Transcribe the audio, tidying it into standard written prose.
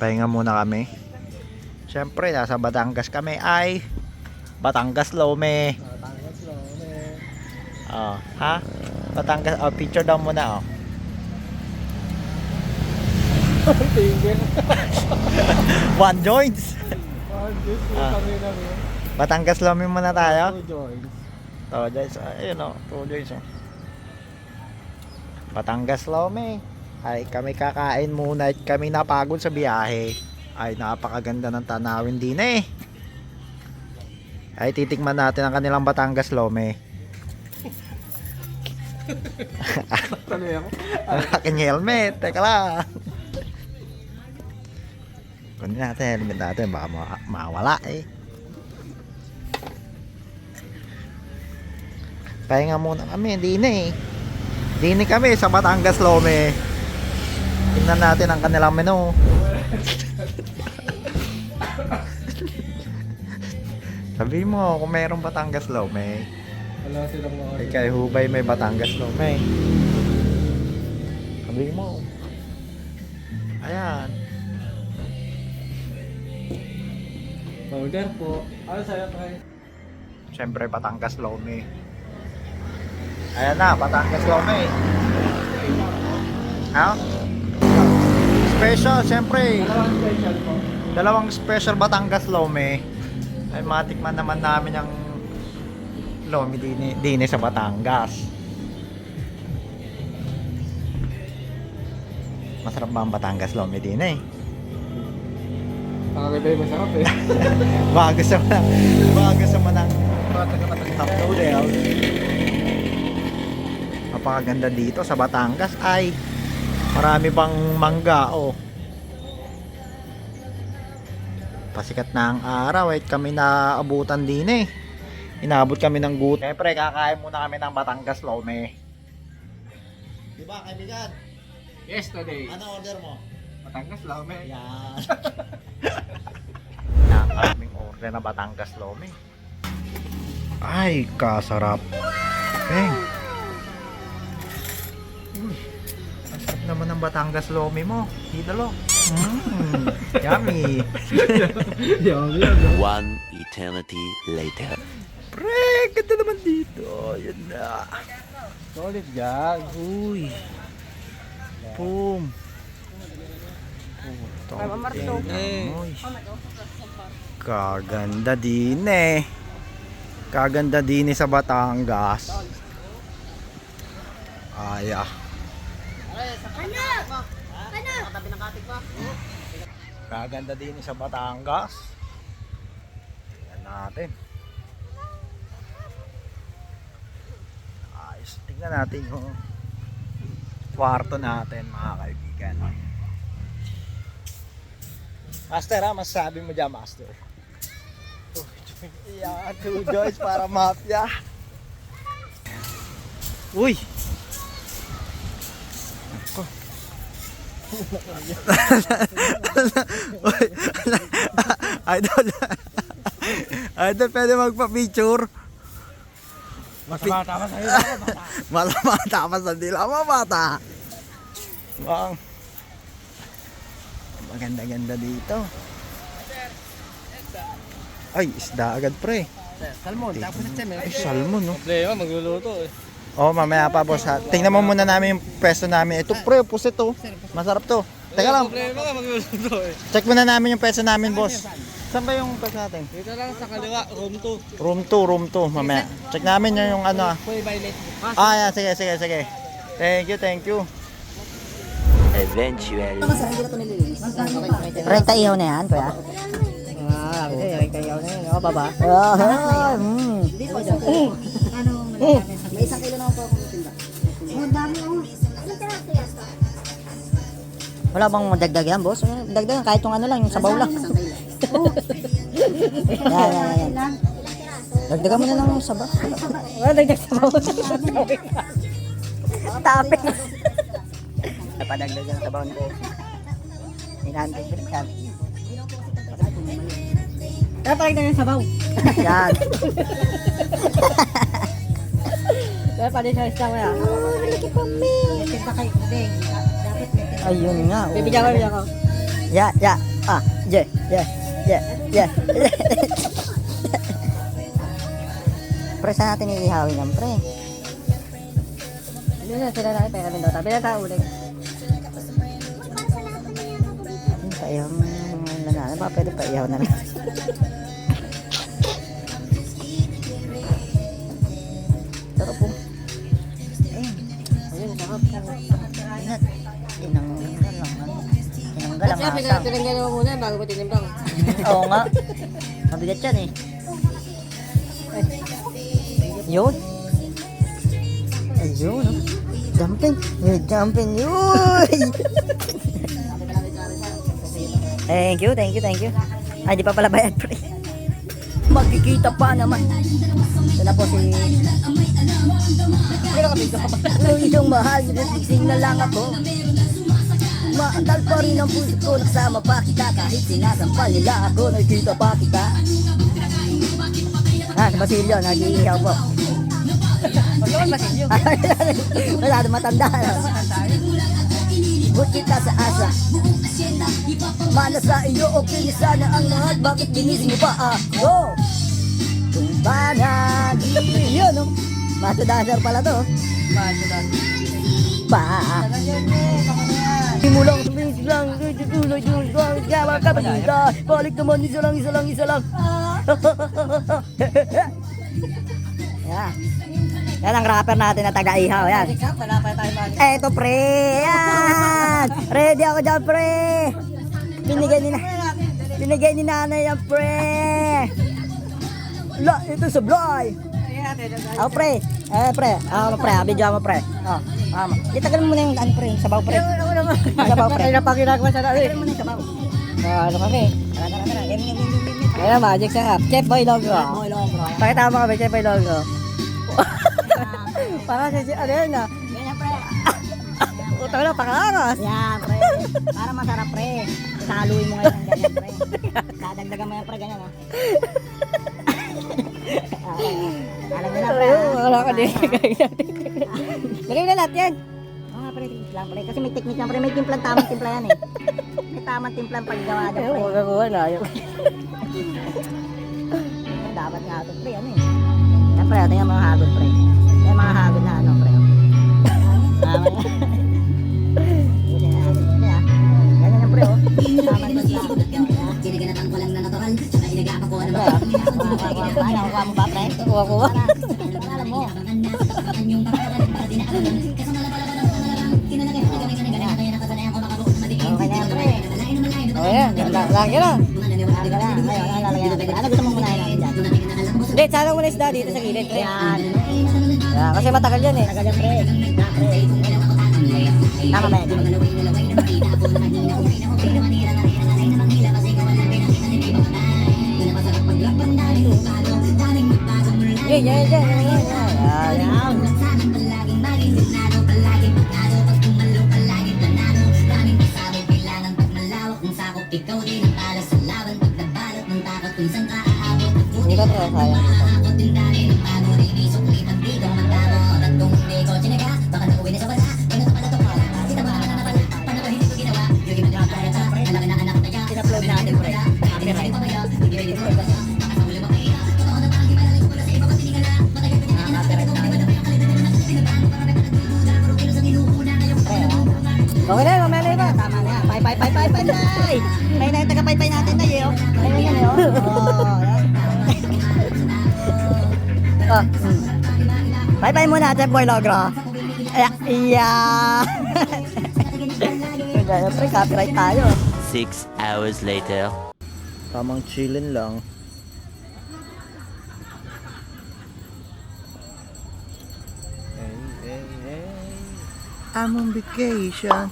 Pahinga muna kami. Siyempre, nasa Batangas kami ay Batangas Lome. Batangas Lome. Oh, ha? Batangas, oh, picture daw muna, oh. Tingin. One joints. Ah. Kami na rin. Batangas Lome muna tayo. 2 joints. Oh, guys, ayun, oh, 2 joints, oh. Batangas Lome. Ay, kami kakain muna at kami napagod sa biyahe. Ay, napakaganda ng tanawin din eh. Ay, titikman natin ang kanilang Batangas Lome. Tuloy ako. Ang aking helmet. Teka lang. Kunin natin helmet natin. Baka mawala eh. Pahinga muna kami. Dine eh. Dine kami sa Batangas Lome. Tingnan natin ang kanilang menu. Sabi mo kung mayroong Batangas Lome. Wala silang mga... Kay Hubay may Batangas Lome. Sabi mo. Ayan. Powder po. Ano sa'yo, Tay? Siyempre Batangas Lome. Ayan na, Batangas Lome. Ha? Special, siyempre. Dalawang special po. Dalawang special Batangas Lome. Ay matikman naman namin ang Lome dini sa Batangas. Masarap ba ang Batangas Lome dini? Nakakita yung masarap eh. Bago sa manang top noodle. Napakaganda dito sa Batangas. Ay, marami pang mangga, oh. Pasikat na ang araw, at kami naabutan din eh. Inabot kami ng gutom. Siyempre, kakain muna kami ng Batangas Lome. Diba, kaibigan? Yes, today. Ano order mo? Batangas Lome. Yan. Ang aming order na Batangas Lome. Ay, kasarap. Peng. Ang sarap naman ng Batangas Lome mo. Idolo. Yummy. One eternity later. Pre, ganda naman dito. Yun na. Solid gag. Uy. Boom. Kaganda din eh. Kaganda din eh sa Batangas. Ay ah. Kaganda din eh sa Batangas. Tingnan natin. Ayos. Tingnan natin yung kwarto natin, mga kaibigan. Master, ha? Masasabi mo dyan, Master? Yeah, 2 joints para mafia. Uy! Ako. Idol. Idol, pwede magpa-picture. Masama sa'yo. Malamata pa sa dila mo, bata. Bang. Maganda-ganda dito. Ay, isda agad, pre. Salmon, tapos sa cheme. Ay, salmon, no? Problema, magluluto eh. Oh, mamaya pa, boss, ha. Tingnan mo muna namin yung pwesto namin. Ito, pre, pusit, to. Masarap to. Teka lang, Problema nga, magluluto eh. check muna namin yung pwesto namin, boss. Saan ba yung pwesto natin? Dito lang sa kaliwa, room 2. Room 2, mamaya. Check namin yung ano, ah. Kuya Violet. Ah, yan, sige. Thank you. Eventually. Rekta ihaw na yan, kuya? Ah, okay, rekta ihaw na yun. O, baba. May 1 kilo na ako akong tinda. Oh, dami ako. Wala bang dagdag yan, boss? Dagdag yan, kahit yung ano lang, yung sabaw lang. Yan. Dagdagan mo na lang yung sabaw. Wala dagdag sabaw. Topic. Napadagdagan ang sabaw ni boss. 900 yan. Napadagdagan yung sabaw. Yan. Kaya pa din sa isang wala. Malaki pa, me. Tinta kay Udeng. Dapat may tinta. Ayun nga. Bibigyan ko. Ya. Yeah, yeah, yeah, yeah. Pre, saan natin iihawin yan, pre? Hindi na sila na pera din daw. Tabi na tao ulit. Paihaw na na. Baka pwede paihaw na lang. Sarap po. Ayun, sarap. Ingat. Tinanggal lang. Tinanggal ang Kasi asang. pinanggalan mo muna bago mo tinimbang. Oo nga. Mabigat yan eh. Yun. Ayun. Oh. Jumping. Jumping. Yun. Thank you, thank you, thank you. Ay, di pa pala bayad, pre. Magkikita pa naman. Ito na po si... Nung isang mahal, nagsising na lang ako. Maandal pa rin ang puso ko, nagsama pa kita. Kahit sinasampal nila ako, nakikita pa kita. Si Basilio, nag-iihaw po. Pagkawan Basilio. Masyado matanda. But kita sa asa. Mana sa iyo, okay sana ang lahat. Bakit ginising mo pa ako? Kung panagi. Yun, no? Macho dancer pala to. Macho dancer. Simulang sumisid lang. Tuloy yung gawa kapatida. Balik naman, isa lang. Yan. Yan ang rapper natin na taga-ihaw. Yan. Wala pa tayo ba? Eto pre, yan! Ready ako dyan pre! Binigay ni nanay yan pre! Ito sa bloy! Ako pre! Pre! Video mo pre! Itagal mo muna yung ano pre, sabaw pre! Sabaw pre! Kaya pa ginagawa sa natin. Itagal mo na yung sabaw! Ano kami? Tara! Kaya magic sa Chef Boy Logo. Pakita mo kami Chef Boy Logo. Para si ano yun na. Ganyan pre! Utang na pakaangas. Yan pre! Para masarap pre! Saluin mo ngayon ng ganyan pre! Dadagdagan mo yan pre, ganyan ha! Alam mo na pre! Wala ka din. Lagay na lahat yan. Oo nga pre, timpla lang pre. Kasi may technique lang pre. May timplang tamang timpla yan eh. May tamang timplang paggawa dyan pre. Huwag ako na. Dapat nga ito pre, ano eh. Yan pre, tingnan mga hagod pre. Yan mga hagod na ano pre. Tama yan. Ganyan yan pre oh. Tamang timpla. Ginaganatang ko lang na natural. Saka inagapa ko ano ba? Kuha mo ba pre? Kuha ko. Alam mo. Okay na yan pre. O yan. Lagi na. Ano gusto mong munahin natin dyan? Hindi, sana mo na isda dito sa gilid. Pre. Yan. Yan, kasi matagal yan eh. Tagal yan pre. Tama ba yan? Yan. Yan. Hindi ka tayo sayang. Pinupload natin pre. Copyright. Okay na, mamaya na iba. Tama na. Pay. Pay na yung taga-pay natin na yun. Ayun yan yun. Pay muna, Chef Boy Logro. Yeah. Pre, copyright tayo. 6 hours later. Tamang chillin lang. I'm on vacation.